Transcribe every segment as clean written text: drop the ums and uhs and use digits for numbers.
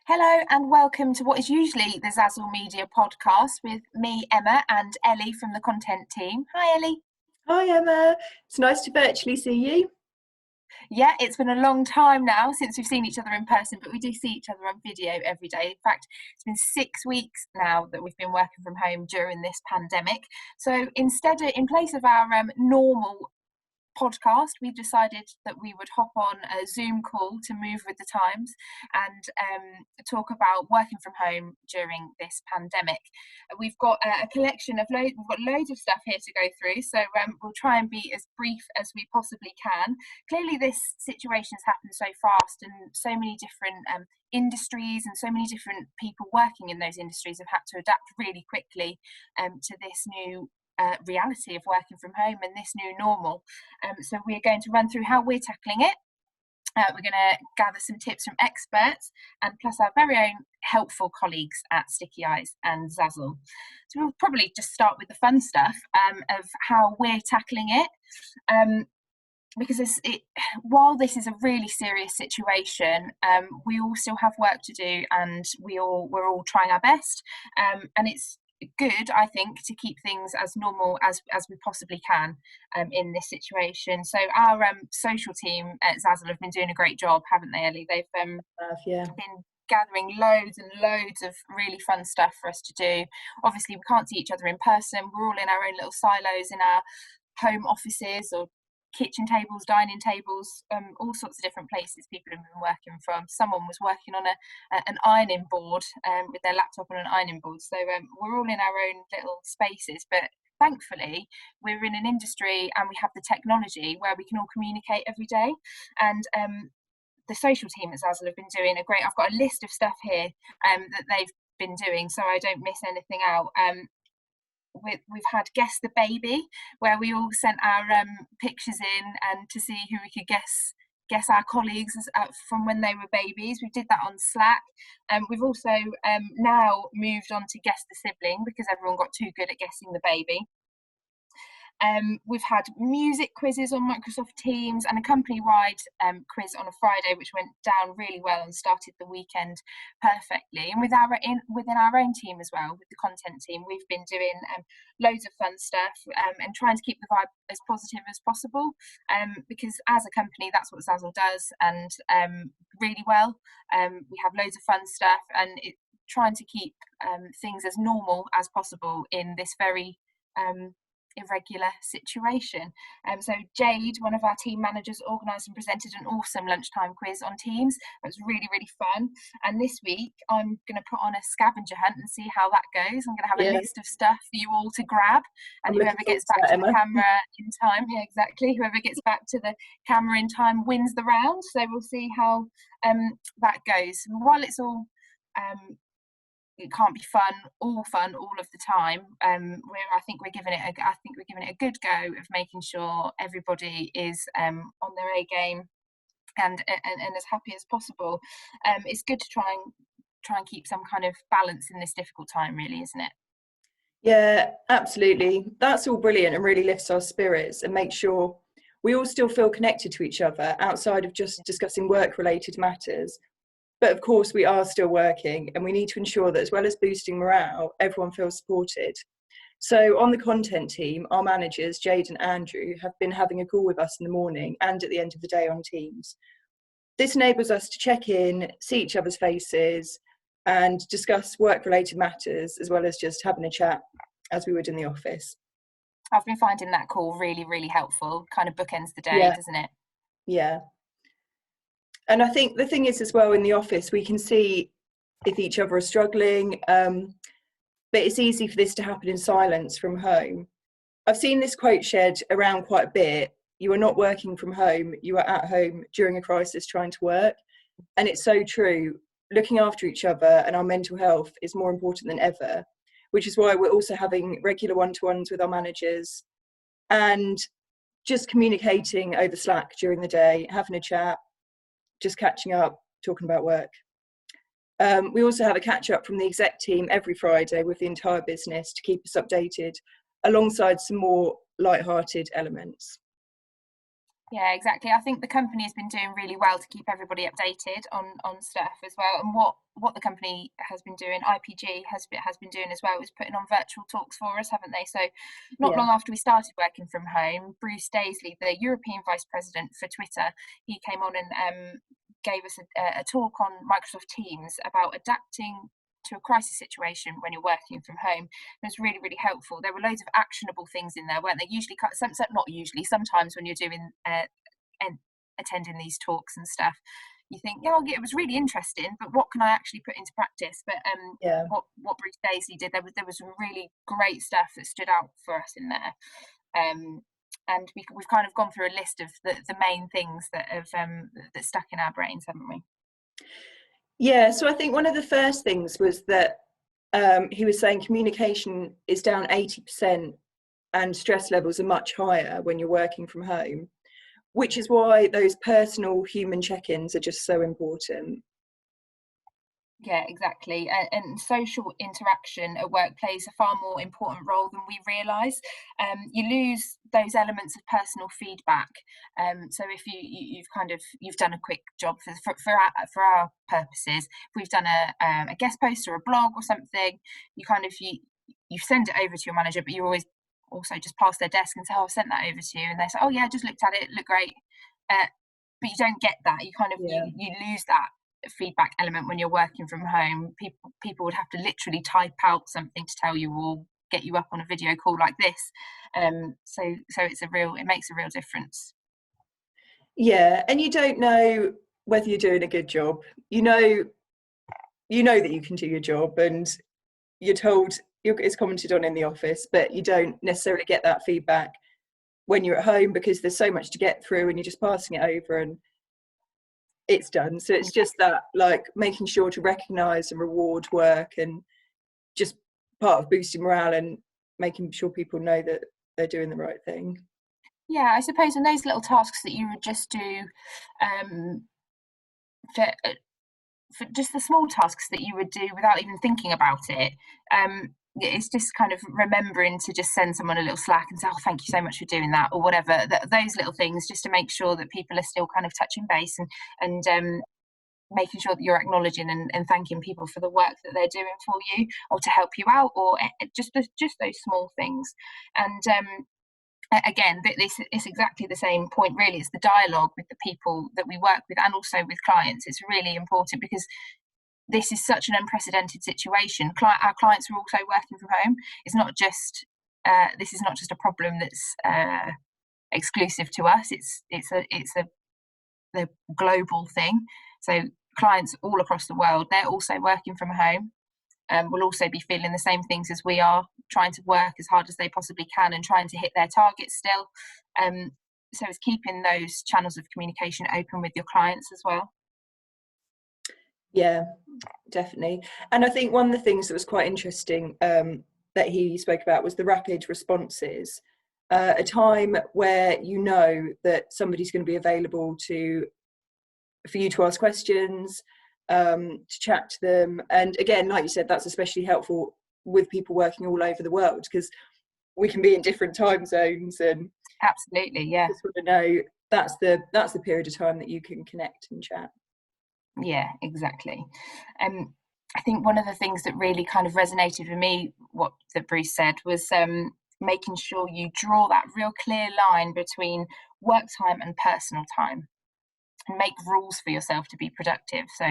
Hello and welcome to what is usually the Zazzle Media podcast with me, Emma, and Ellie from the content team. Hi, Ellie. Hi Emma, it's nice to virtually see you. Yeah, it's been a long time now since we've seen each other in person, but we do see each other on video every day. In fact, it's been 6 weeks now that we've been working from home during this pandemic. So in place of our normal podcast, we decided that we would hop on a Zoom call to move with the times and talk about working from home during this pandemic. We've got a collection of we've got loads of stuff here to go through, so we'll try and be as brief as we possibly can. Clearly, this situation has happened so fast, and so many different industries and so many different people working in those industries have had to adapt really quickly to this new reality of working from home and this new normal. So we're going to run through how we're tackling it. We're going to gather some tips from experts and plus our very own helpful colleagues at Sticky Eyes and Zazzle. So we'll probably just start with the fun stuff of how we're tackling it. Because while this is a really serious situation, we all still have work to do, and we're all trying our best. And it's good, I think, to keep things as normal as we possibly can in this situation. So our social team at Zazzle have been doing a great job, haven't they, Ellie? They've been gathering loads and loads of really fun stuff for us to do. Obviously, we can't see each other in person. We're all in our own little silos in our home offices or kitchen tables, dining tables, all sorts of different places people have been working from. Someone was working on an ironing board with their laptop on an ironing board. So we're all in our own little spaces, but thankfully we're in an industry and we have the technology where we can all communicate every day. And the social team at Zazzle have been doing I've got a list of stuff here that they've been doing, so I don't miss anything out. We've had Guess the Baby, where we all sent our pictures in and to see who we could guess our colleagues from when they were babies. We did that on Slack. We've also now moved on to Guess the Sibling because everyone got too good at guessing the baby. We've had music quizzes on Microsoft Teams and a company-wide quiz on a Friday, which went down really well and started the weekend perfectly. And within our own team as well, with the content team, we've been doing loads of fun stuff and trying to keep the vibe as positive as possible, because as a company, that's what Zazzle does, and really well. We have loads of fun stuff, and trying to keep things as normal as possible in this very irregular situation. So Jade, one of our team managers, organised and presented an awesome lunchtime quiz on Teams. It was really, really fun. And this week I'm going to put on a scavenger hunt and see how that goes. I'm going to have a list of stuff for you all to grab, and whoever gets back to the camera in time, whoever gets back to the camera in time wins the round. So we'll see how that goes. While it's all it can't be fun all of the time. I think we're giving it a good go of making sure everybody is on their A game and as happy as possible. It's good to try and keep some kind of balance in this difficult time, really, isn't it? Yeah, absolutely. That's all brilliant and really lifts our spirits and makes sure we all still feel connected to each other outside of just discussing work-related matters. But of course, we are still working, and we need to ensure that as well as boosting morale, everyone feels supported. So on the content team, our managers, Jade and Andrew, have been having a call with us in the morning and at the end of the day on Teams. This enables us to check in, see each other's faces, and discuss work-related matters, as well as just having a chat as we would in the office. I've been finding that call really, really helpful. Kind of bookends the day, doesn't it? Yeah. And I think the thing is as well, in the office, we can see if each other are struggling, but it's easy for this to happen in silence from home. I've seen this quote shared around quite a bit. You are not working from home, you are at home during a crisis trying to work. And it's so true. Looking after each other and our mental health is more important than ever, which is why we're also having regular one-to-ones with our managers and just communicating over Slack during the day, having a chat, just catching up, talking about work. We also have a catch up from the exec team every Friday with the entire business to keep us updated, alongside some more light-hearted elements. Yeah, exactly. I think the company has been doing really well to keep everybody updated on stuff as well. And what the company has been doing, IPG has been doing as well, is putting on virtual talks for us, haven't they? So not Yeah. long after we started working from home, Bruce Daisley, the European Vice President for Twitter, he came on and gave us a talk on Microsoft Teams about adapting to a crisis situation when you're working from home. It was really, really helpful. There were loads of actionable things in there, weren't there? Usually, not usually, sometimes when you're doing and attending these talks and stuff, you think, oh, yeah, it was really interesting, but what can I actually put into practice? But Yeah. what Bruce Daisley did, there was some really great stuff that stood out for us in there. And we've kind of gone through a list of the main things that have that stuck in our brains, haven't we? Yeah, so I think one of the first things was that he was saying communication is down 80% and stress levels are much higher when you're working from home, which is why those personal human check-ins are just so important. Yeah, exactly. And social interaction at work plays a far more important role than we realise. You lose those elements of personal feedback. So if you've done a quick job for our purposes, if we've done a guest post or a blog or something, you send it over to your manager, but you always also just pass their desk and say, "Oh, I've sent that over to you," and they say, "Oh yeah, I just looked at it, it looked great." But you don't get that. Yeah. You lose that feedback element when you're working from home. People would have to literally type out something to tell you or get you up on a video call like this. So it makes a real difference. Yeah, and you don't know whether you're doing a good job. You know that you can do your job, and you're told it's commented on in the office, but you don't necessarily get that feedback when you're at home because there's so much to get through and you're just passing it over and it's done. So it's just that, like, making sure to recognize and reward work and just part of boosting morale and making sure people know that they're doing the right thing. Yeah, I suppose in those little tasks that you would just do um, for for just the small tasks that you would do without even thinking about it. It's just kind of remembering to just send someone a little Slack and say, "Oh, thank you so much for doing that," or whatever. Those little things, just to make sure that people are still kind of touching base and making sure that you're acknowledging and thanking people for the work that they're doing for you or to help you out, or just those small things. And again, this is exactly the same point. Really, it's the dialogue with the people that we work with and also with clients. It's really important because this is such an unprecedented situation. Our clients are also working from home. It's not just this is not just a problem that's exclusive to us. It's the global thing. So clients all across the world, they're also working from home. Will also be feeling the same things as we are, trying to work as hard as they possibly can and trying to hit their targets still. So it's keeping those channels of communication open with your clients as well. Yeah, definitely. And I think one of the things that was quite interesting that he spoke about was the rapid responses. A time where you know that somebody's going to be available for you to ask questions, to chat to them. And again, like you said, that's especially helpful with people working all over the world because we can be in different time zones and Absolutely, yeah. just want to know that's the period of time that you can connect and chat. Yeah, exactly. I think one of the things that really kind of resonated with me, what that Bruce said, was making sure you draw that real clear line between work time and personal time and make rules for yourself to be productive. So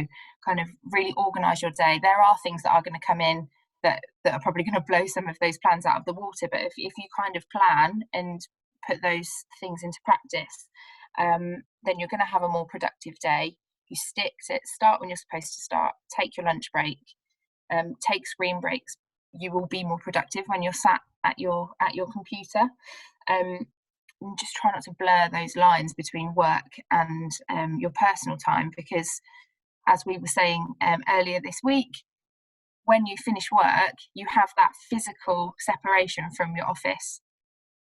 kind of really organize your day. There are things that are going to come in that are probably going to blow some of those plans out of the water. But if you kind of plan and put those things into practice, then you're going to have a more productive day. You stick to it, start when you're supposed to start, take your lunch break, take screen breaks. You will be more productive when you're sat at your computer. And just try not to blur those lines between work and your personal time, because as we were saying earlier this week, when you finish work, you have that physical separation from your office.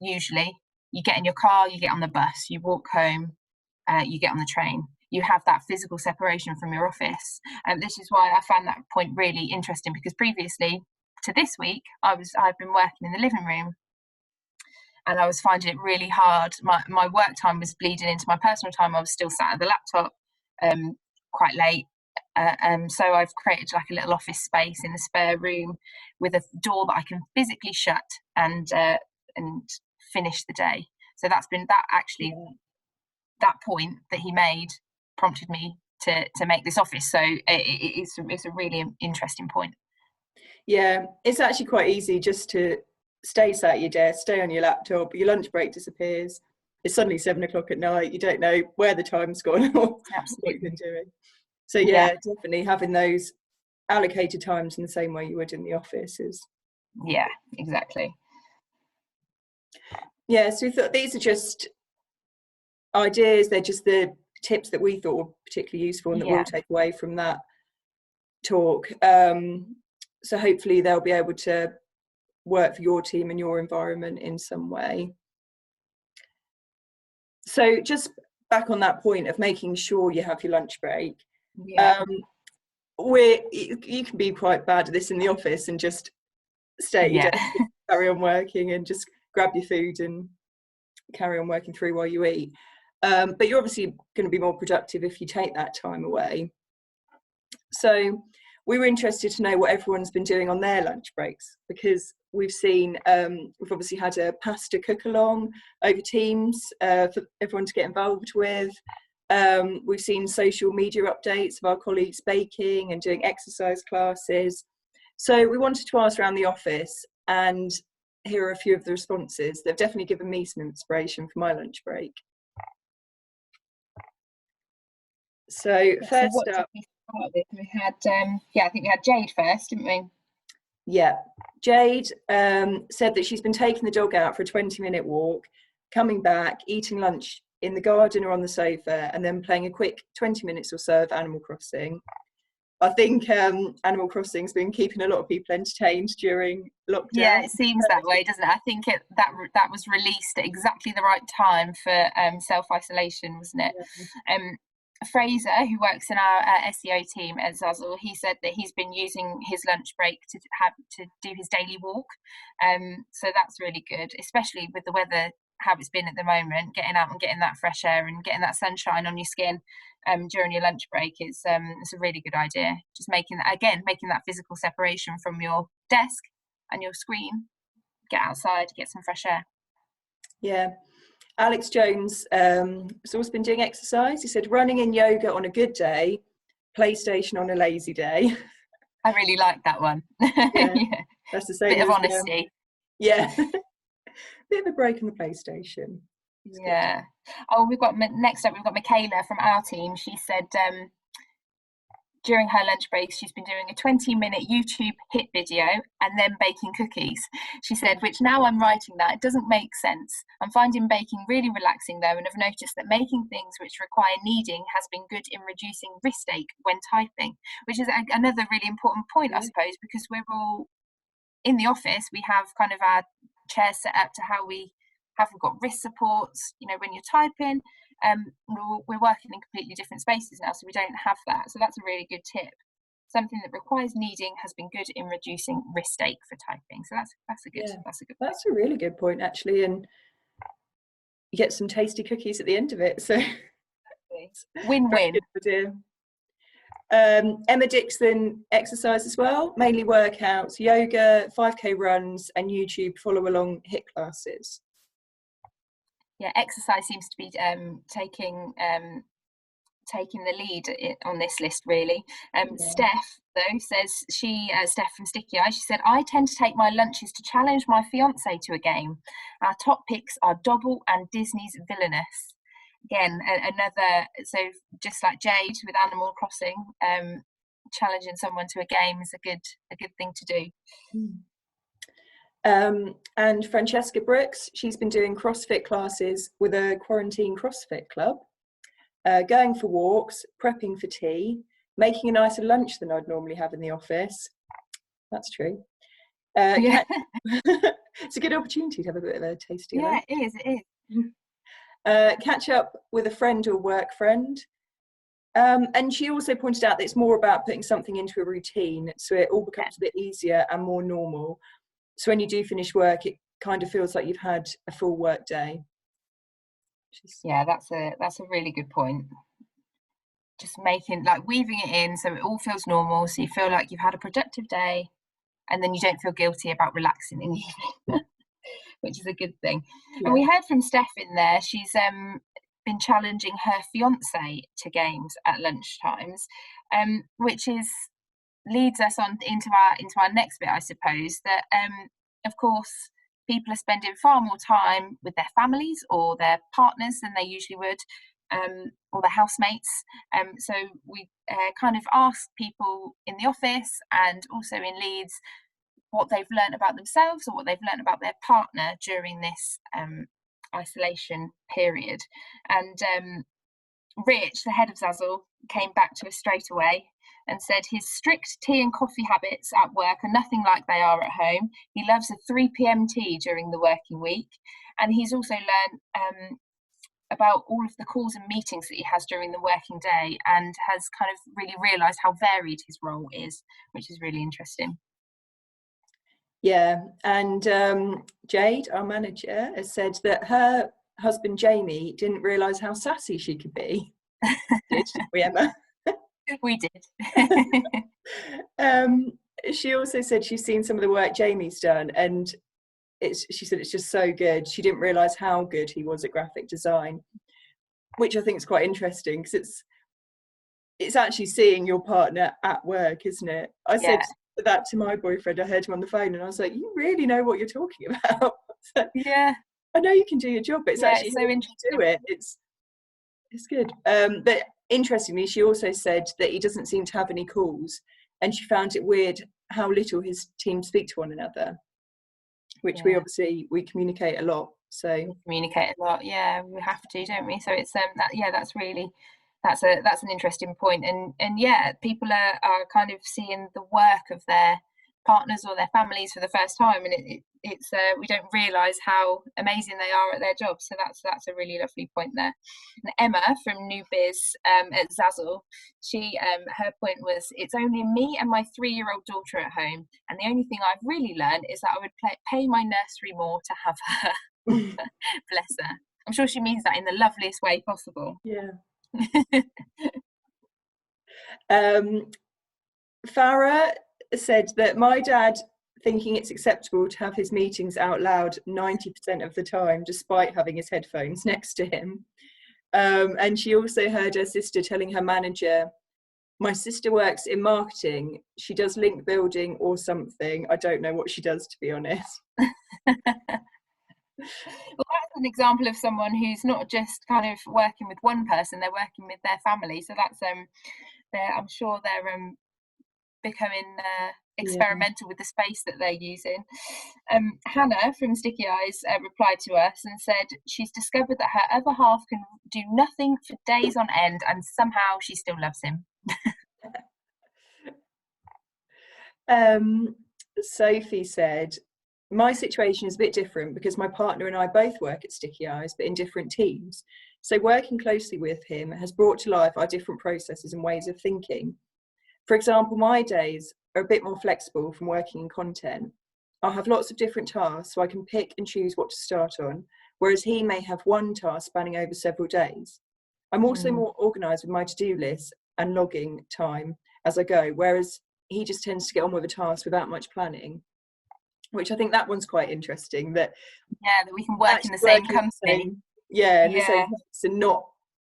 Usually, you get in your car, you get on the bus, you walk home, you get on the train. You have that physical separation from your office. And this is why I found that point really interesting, because previously to this week, I've been working in the living room. and I was finding it really hard. My work time was bleeding into my personal time. I was still sat at the laptop quite late. So I've created like a little office space in the spare room with a door that I can physically shut and finish the day. So that's been that actually, that point that he made prompted me to make this office. So it's a really interesting point. Yeah, it's actually quite easy just to stay sat at your desk, stay on your laptop, your lunch break disappears. It's suddenly 7 o'clock at night. You don't know where the time's gone or what you've been doing. So yeah, definitely having those allocated times in the same way you would in the office is. Yeah, exactly. Yeah, so we thought these are just ideas. They're just the tips that we thought were particularly useful and that we'll take away from that talk. So hopefully they'll be able to work for your team and your environment in some way. So just back on that point of making sure you have your lunch break. You can be quite bad at this in the office and just stay at your desk, carry on working and just grab your food and carry on working through while you eat. But you're obviously going to be more productive if you take that time away. So we were interested to know what everyone's been doing on their lunch breaks, because we've seen, we've obviously had a pasta cook along over Teams for everyone to get involved with. We've seen social media updates of our colleagues baking and doing exercise classes. So we wanted to ask around the office, and here are a few of the responses. They've definitely given me some inspiration for my lunch break. So first up, we had, I think we had Jade first, didn't we? Yeah, Jade said that she's been taking the dog out for a 20-minute walk, coming back, eating lunch in the garden or on the sofa, and then playing a quick 20 minutes or so of Animal Crossing. I think Animal Crossing's been keeping a lot of people entertained during lockdown. Yeah, it seems that way, doesn't it? I think that was released at exactly the right time for self-isolation, wasn't it? Yeah. Fraser, who works in our SEO team at Zazzle, he said that he's been using his lunch break to do his daily walk. So that's really good, especially with the weather how it's been at the moment. Getting out and getting that fresh air and getting that sunshine on your skin during your lunch break is it's a really good idea. Just making that physical separation from your desk and your screen. Get outside, get some fresh air. Yeah. Alex Jones has also been doing exercise. He said running and yoga on a good day, PlayStation on a lazy day. I really like that one. Yeah, that's the same. Bit of honesty. Yeah, bit of a break on the PlayStation. Yeah. Oh, next up we've got Michaela from our team. She said during her lunch break, she's been doing a 20-minute YouTube hit video and then baking cookies. She said, which now I'm writing that, it doesn't make sense. I'm finding baking really relaxing though, and have noticed that making things which require kneading has been good in reducing wrist ache when typing, which is another really important point, I suppose, because we're all in the office. We have kind of our chairs set up to how we've got wrist supports, when you're typing. We're working in completely different spaces now, so we don't have that. So that's a really good tip. Something that requires kneading has been good in reducing wrist ache for typing. So that's a really good point, actually, and you get some tasty cookies at the end of it. So win-win. Emma Dixon exercise as well, mainly workouts, yoga, 5K runs, and YouTube follow along HIIT classes. Yeah, exercise seems to be taking the lead on this list, really. Steph, though, says Steph from Sticky Eye, she said, I tend to take my lunches to challenge my fiance to a game. Our top picks are Dobble and Disney's Villainous. Again, so just like Jade with Animal Crossing, challenging someone to a game is a good thing to do. And Francesca Brooks, she's been doing CrossFit classes with a quarantine CrossFit club, going for walks, prepping for tea, making a nicer lunch than I'd normally have in the office. That's true. It's a good opportunity to have a bit of a tasty lunch. It is. Catch up with a friend or work friend. And she also pointed out that it's more about putting something into a routine, so it all becomes a bit easier and more normal. So when you do finish work, kind of feels like you've had a full work day. Yeah, that's a really good point. Just making, like, weaving it in so it all feels normal, so you feel like you've had a productive day, and then you don't feel guilty about relaxing in the evening, which is a good thing. Yeah. And we heard from Steph in there. She's been challenging her fiance to games at lunchtimes, which leads us on into our next bit, I suppose. That of course, people are spending far more time with their families or their partners than they usually would, or their housemates. So we kind of asked people in the office and also in Leeds what they've learned about themselves or what they've learned about their partner during this isolation period. And Rich, the head of Zazzle, came back to us straight away and said his strict tea and coffee habits at work are nothing like they are at home. He loves a 3 p.m. tea during the working week. And he's also learned about all of the calls and meetings that he has during the working day, and has kind of really realised how varied his role is, which is really interesting. Yeah, and Jade, our manager, has said that her husband Jamie didn't realise how sassy she could be. Did we, Emma? We did. She also said she's seen some of the work Jamie's done, and she said it's just so good. She didn't realise how good he was at graphic design, which I think is quite interesting, because it's actually seeing your partner at work, isn't it? I said that to my boyfriend. I heard him on the phone and I was like, you really know what you're talking about. So, yeah, I know you can do your job, but it's actually so interesting. Do it. It's good. But interestingly, she also said that he doesn't seem to have any calls, and she found it weird how little his team speak to one another, which we communicate a lot. So we communicate a lot. Yeah, we have to, don't we? So it's that's an interesting point. And yeah, people are kind of seeing the work of their partners or their families for the first time, and it's we don't realise how amazing they are at their jobs. So that's a really lovely point there. And Emma from New Biz at Zazzle, she her point was, it's only me and my 3-year-old daughter at home, and the only thing I've really learned is that I would pay my nursery more to have her. Bless her. I'm sure she means that in the loveliest way possible. Yeah. Farah said that my dad thinking it's acceptable to have his meetings out loud 90% of the time, despite having his headphones next to him. And she also heard her sister telling her manager, my sister works in marketing. She does link building or something. I don't know what she does, to be honest. Well, that's an example of someone who's not just kind of working with one person, they're working with their family. So that's I'm sure they're becoming experimental with the space that they're using. Hannah from Sticky Eyes replied to us and said she's discovered that her other half can do nothing for days on end, and somehow she still loves him. Sophie said, my situation is a bit different because my partner and I both work at Sticky Eyes, but in different teams. So working closely with him has brought to life our different processes and ways of thinking. For example, my days are a bit more flexible from working in content. I'll have lots of different tasks, so I can pick and choose what to start on, whereas he may have one task spanning over several days. I'm also more organised with my to-do list and logging time as I go, whereas he just tends to get on with a task without much planning, which I think that one's quite interesting. That we can work in the same company. In the same place, and not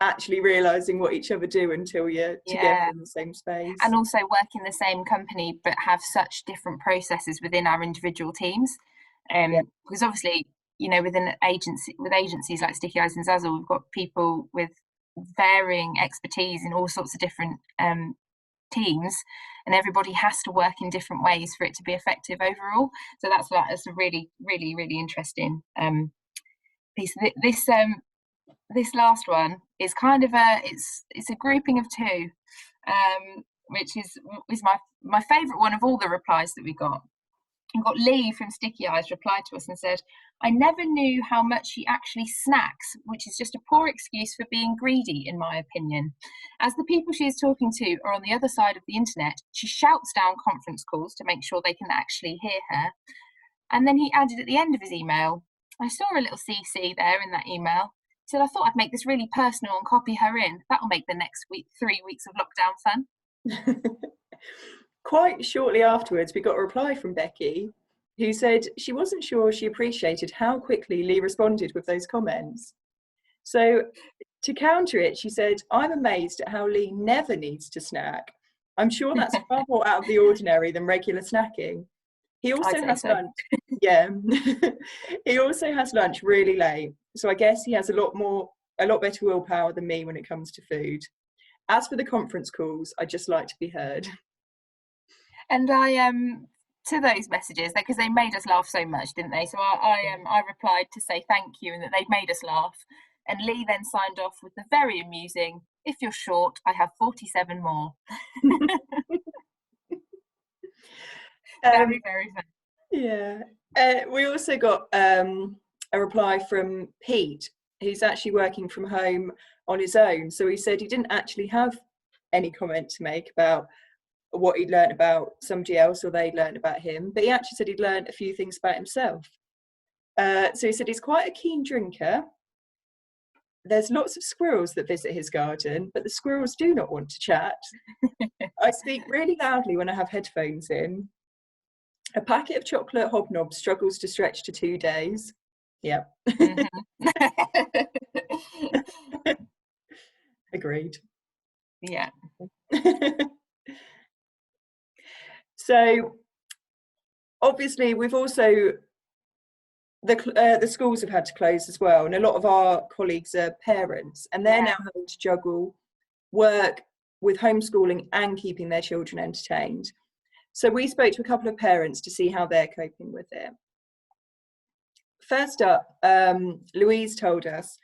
actually realising what each other do until you're together in the same space. And also work in the same company but have such different processes within our individual teams. Because obviously, within agencies like Sticky Eyes and Zazzle, we've got people with varying expertise in all sorts of different teams, and everybody has to work in different ways for it to be effective overall. So that's a really, really, really interesting piece. This last one is kind of it's a grouping of two, which is my favourite one of all the replies that we got. We've got Lee from Sticky Eyes replied to us and said, I never knew how much she actually snacks, which is just a poor excuse for being greedy, in my opinion. As the people she is talking to are on the other side of the internet, she shouts down conference calls to make sure they can actually hear her. And then he added at the end of his email, I saw a little CC there in that email. He said, I thought I'd make this really personal and copy her in. That'll make the next 3 weeks of lockdown fun. Quite shortly afterwards, we got a reply from Becky, who said she wasn't sure she appreciated how quickly Lee responded with those comments. So to counter it, she said, I'm amazed at how Lee never needs to snack. I'm sure that's far more out of the ordinary than regular snacking. He also has lunch. Yeah. He also has lunch really late. So I guess he has a lot better willpower than me when it comes to food. As for the conference calls, I just like to be heard. And I to those messages, because they made us laugh so much, didn't they? So I replied to say thank you and that they've made us laugh. And Lee then signed off with the very amusing, if you're short, I have 47 more. Very, very fun. Yeah. We also got a reply from Pete, who's actually working from home on his own. So he said he didn't actually have any comment to make about what he'd learned about somebody else or they'd learned about him, but he actually said he'd learned a few things about himself. So he said he's quite a keen drinker. There's lots of squirrels that visit his garden, but the squirrels do not want to chat. I speak really loudly when I have headphones in. A packet of chocolate hobnobs struggles to stretch to 2 days. Yeah. Agreed. Yeah. So obviously we've also, the schools have had to close as well, and a lot of our colleagues are parents, and they're now having to juggle work with homeschooling and keeping their children entertained. So we spoke to a couple of parents to see how they're coping with it. First up, Louise told us,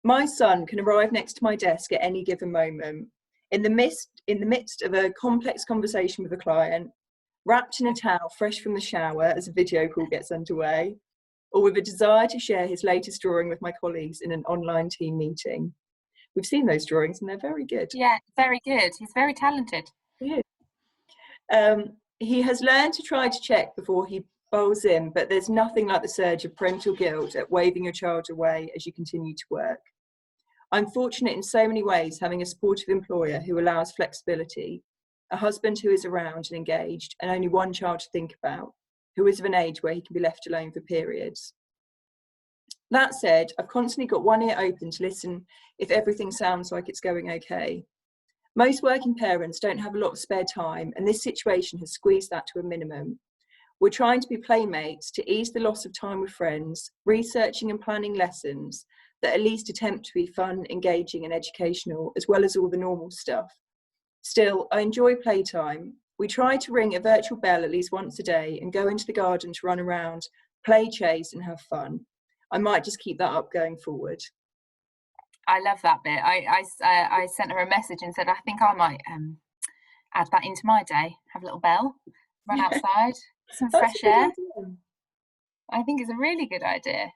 my son can arrive next to my desk at any given moment, in the midst of a complex conversation with a client, wrapped in a towel fresh from the shower as a video call gets underway, or with a desire to share his latest drawing with my colleagues in an online team meeting. We've seen those drawings and they're very good. Yeah, very good. He's very talented. He is. He has learned to try to check before he bowls in, but there's nothing like the surge of parental guilt at waving your child away as you continue to work. I'm fortunate in so many ways, having a supportive employer who allows flexibility, a husband who is around and engaged, and only one child to think about, who is of an age where he can be left alone for periods. That said, I've constantly got one ear open to listen if everything sounds like it's going okay. Most working parents don't have a lot of spare time, and this situation has squeezed that to a minimum. We're trying to be playmates to ease the loss of time with friends, researching and planning lessons that at least attempt to be fun, engaging and educational, as well as all the normal stuff. Still, I enjoy playtime. We try to ring a virtual bell at least once a day and go into the garden to run around, play chase and have fun. I might just keep that up going forward. I love that bit. I sent her a message and said, I think I might add that into my day. Have a little bell, run outside, some fresh air. I think it's a really good idea.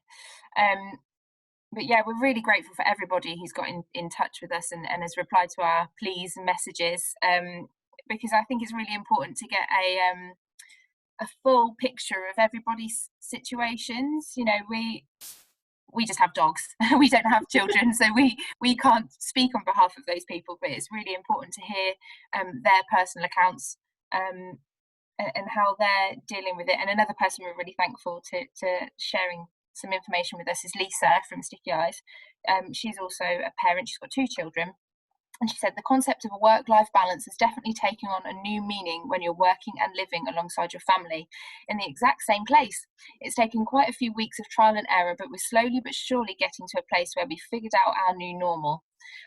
But yeah, we're really grateful for everybody who's got in touch with us and has replied to our pleas and messages, because I think it's really important to get a full picture of everybody's situations. You know, we just have dogs. We don't have children, so we can't speak on behalf of those people, but it's really important to hear their personal accounts and how they're dealing with it. And another person we're really thankful to sharing some information with us is Lisa from Sticky Eyes. She's also a parent. She's got 2 children. And she said the concept of a work-life balance is definitely taking on a new meaning when you're working and living alongside your family in the exact same place. It's taken quite a few weeks of trial and error, but we're slowly but surely getting to a place where we've figured out our new normal.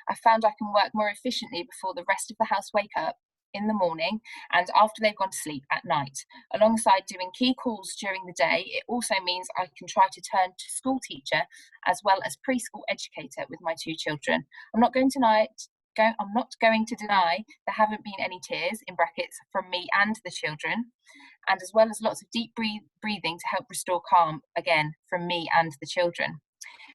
I found I can work more efficiently before the rest of the house wake up in the morning and after they've gone to sleep at night. Alongside doing key calls during the day, it also means I can try to turn to school teacher as well as preschool educator with my 2 children. I'm not going to deny there haven't been any tears, in brackets, from me and the children, and as well as lots of deep breathing to help restore calm, again, from me and the children.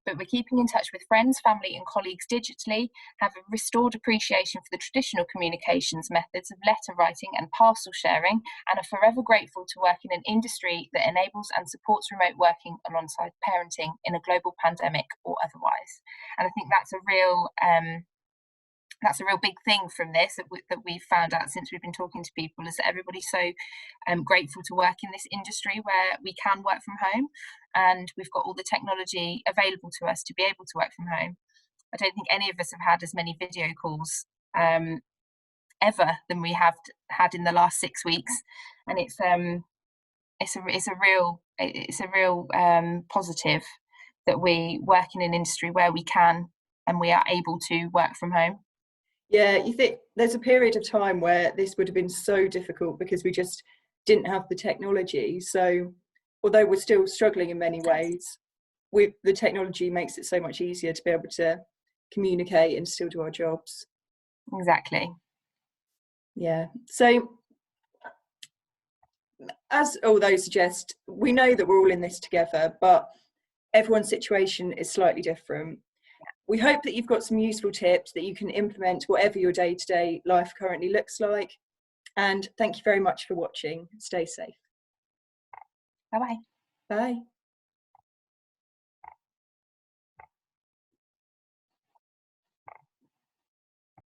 But we're keeping in touch with friends, family and colleagues digitally, have a restored appreciation for the traditional communications methods of letter writing and parcel sharing, and are forever grateful to work in an industry that enables and supports remote working alongside parenting in a global pandemic or otherwise. And I think that's a real big thing from this that we've found out since we've been talking to people, is that everybody's so grateful to work in this industry where we can work from home and we've got all the technology available to us to be able to work from home. I don't think any of us have had as many video calls ever than we have had in the last 6 weeks, and it's a real positive that we work in an industry where we can and we are able to work from home. Yeah, you think there's a period of time where this would have been so difficult because we just didn't have the technology. So although we're still struggling in many ways, the technology makes it so much easier to be able to communicate and still do our jobs. Exactly. Yeah. So as all those suggest, we know that we're all in this together, but everyone's situation is slightly different. We hope that you've got some useful tips that you can implement whatever your day-to-day life currently looks like. And thank you very much for watching. Stay safe. Bye-bye. Bye.